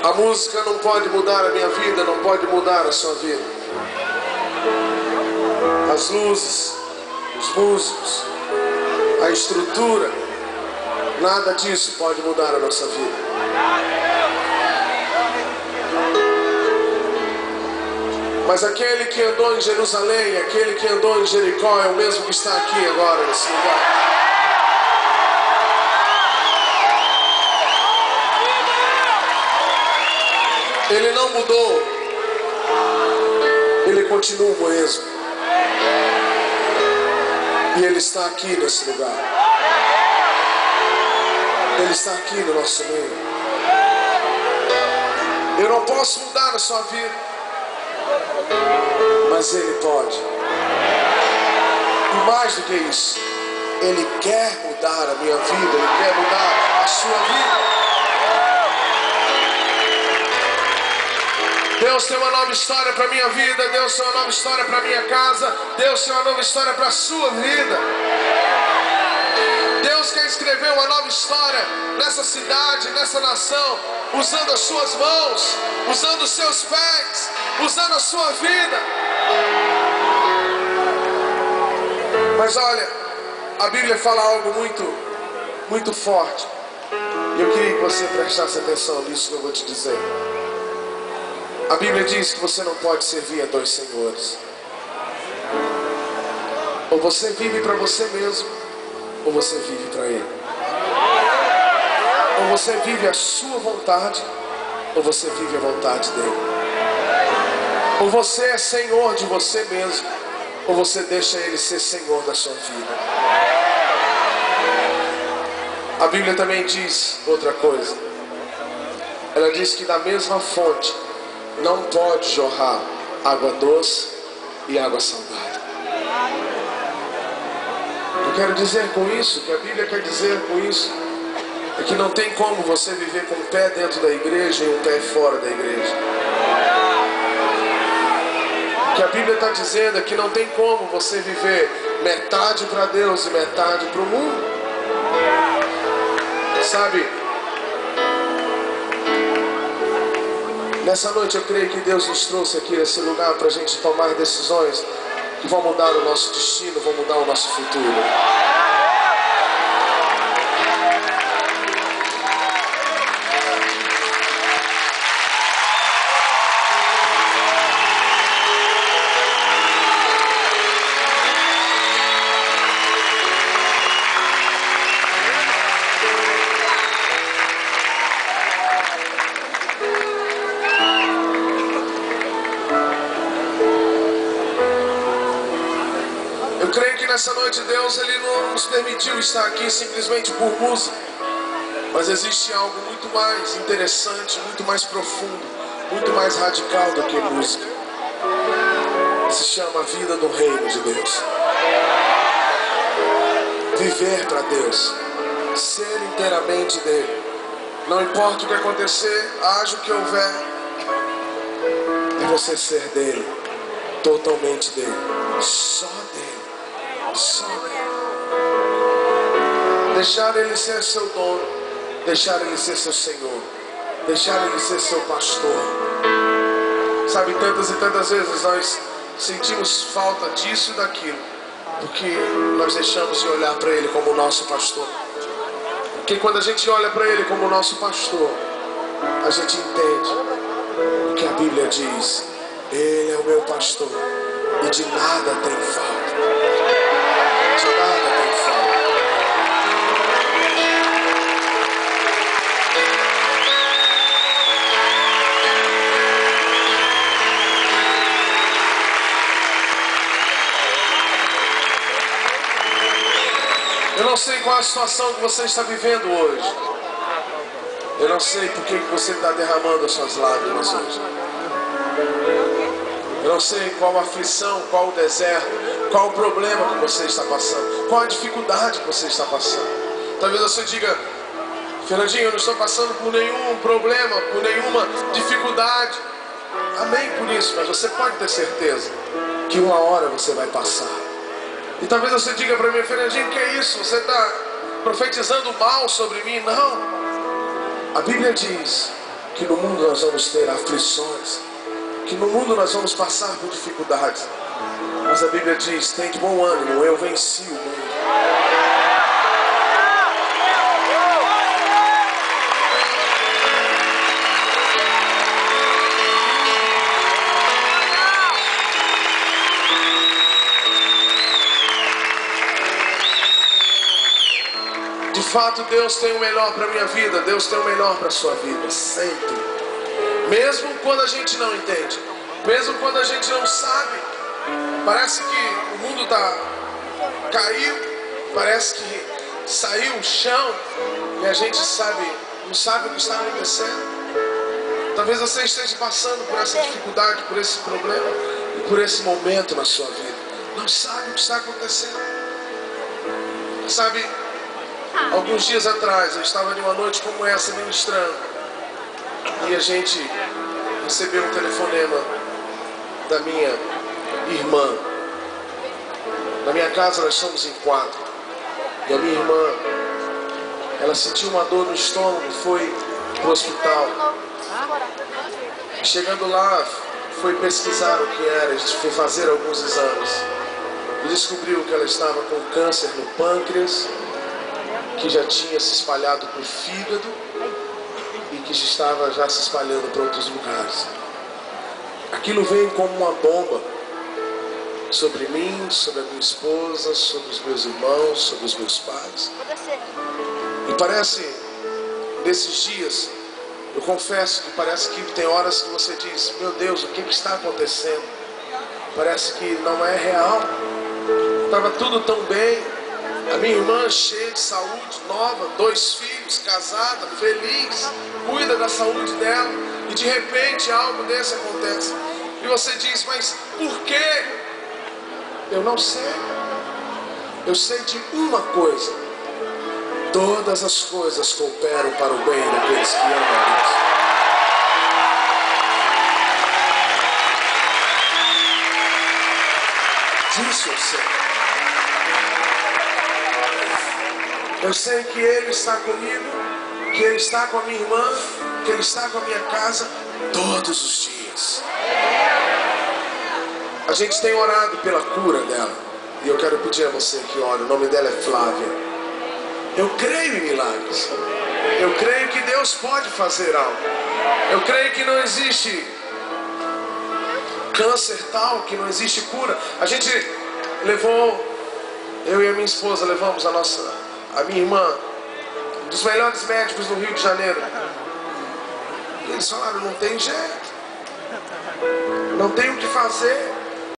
A música não pode mudar a minha vida, não pode mudar a sua vida. As luzes, os músicos, a estrutura, nada disso pode mudar a nossa vida. Mas aquele que andou em Jerusalém, aquele que andou em Jericó é o mesmo que está aqui agora nesse lugar. Ele não mudou, ele continua o mesmo. E ele está aqui nesse lugar. Ele está aqui no nosso meio. Eu não posso mudar a sua vida, mas ele pode. E mais do que isso, ele quer mudar a minha vida, ele quer mudar a sua vida. Deus tem uma nova história para a minha vida. Deus tem uma nova história para a minha casa. Deus tem uma nova história para a sua vida. Deus quer escrever uma nova história nessa cidade, nessa nação, usando as suas mãos, usando os seus pés, usando a sua vida. Mas olha, a Bíblia fala algo muito forte. E eu queria que você prestasse atenção nisso que eu vou te dizer. A Bíblia diz que você não pode servir a dois senhores. Ou você vive para você mesmo, ou você vive para Ele. Ou você vive a sua vontade, ou você vive a vontade dEle. Ou você é senhor de você mesmo, ou você deixa Ele ser senhor da sua vida. A Bíblia também diz outra coisa. Ela diz que da mesma fonte não pode jorrar água doce e água salgada. Eu quero dizer com isso, que a Bíblia quer dizer com isso, é que não tem como você viver com um pé dentro da igreja e um pé fora da igreja. O que a Bíblia está dizendo é que não tem como você viver metade para Deus e metade para o mundo. Sabe? Nessa noite eu creio que Deus nos trouxe aqui nesse lugar para a gente tomar decisões que vão mudar o nosso destino, vão mudar o nosso futuro. Nessa noite Deus Ele não nos permitiu estar aqui simplesmente por música, mas existe algo muito mais interessante, muito mais profundo, muito mais radical do que música. Se chama a vida do reino de Deus. Viver para Deus, ser inteiramente dele. Não importa o que acontecer, haja o que houver, é você ser dele, totalmente dele, só dele. Só deixar Ele ser seu dono, deixar Ele ser seu Senhor, deixar Ele ser seu pastor. Sabe, tantas e tantas vezes nós sentimos falta disso e daquilo, porque nós deixamos de olhar para Ele como o nosso pastor. Porque quando a gente olha para Ele como o nosso pastor, a gente entende o que a Bíblia diz: Ele é o meu pastor e de nada tem falta. De nada tem falta. Eu não sei qual é a situação que você está vivendo hoje. Eu não sei por que você está derramando as suas lágrimas hoje. Eu não sei qual a aflição, qual o deserto, qual o problema que você está passando, qual a dificuldade que você está passando. Talvez você diga: Fernandinho, eu não estou passando por nenhum problema, por nenhuma dificuldade. Amém por isso, mas você pode ter certeza que uma hora você vai passar. E talvez você diga para mim: Fernandinho, o que é isso? Você está profetizando mal sobre mim? Não. A Bíblia diz que no mundo nós vamos ter aflições, que no mundo nós vamos passar por dificuldades. Mas a Bíblia diz: tem de bom ânimo, eu venci o mundo. De fato, Deus tem o melhor para a minha vida. Deus tem o melhor para a sua vida, sempre. Mesmo quando a gente não entende, mesmo quando a gente não sabe, parece que o mundo caiu, parece que saiu o chão e a gente não sabe o que está acontecendo. Talvez você esteja passando por essa dificuldade, por esse problema e por esse momento na sua vida. Não sabe o que está acontecendo. Sabe, alguns dias atrás eu estava em uma noite como essa ministrando e a gente recebeu um telefonema da minha irmã. Na minha casa nós somos em 4 e a minha irmã, ela sentiu uma dor no estômago, foi para o hospital. Chegando lá, foi pesquisar o que era, a gente foi fazer alguns exames e descobriu que ela estava com câncer no pâncreas, que já tinha se espalhado para o fígado e que estava já se espalhando para outros lugares. Aquilo veio como uma bomba sobre mim, sobre a minha esposa, sobre os meus irmãos, sobre os meus pais. E parece, nesses dias, eu confesso que parece que tem horas que você diz: meu Deus, o que está acontecendo? Parece que não é real. Estava tudo tão bem. A minha irmã cheia de saúde, nova, 2 filhos, casada, feliz, cuida da saúde dela. E de repente algo desse acontece. E você diz: mas por quê? Eu não sei. Eu sei de uma coisa: todas as coisas cooperam para o bem daqueles que amam a Deus. Disso eu sei. Eu sei que Ele está comigo, que Ele está com a minha irmã, que Ele está com a minha casa todos os dias. A gente tem orado pela cura dela. E eu quero pedir a você que ore. O nome dela é Flávia. Eu creio em milagres. Eu creio que Deus pode fazer algo. Eu creio que não existe câncer tal, que não existe cura. A gente levou, eu e a minha esposa levamos a minha irmã, um dos melhores médicos do Rio de Janeiro. E eles falaram: não tem jeito, não tem o que fazer.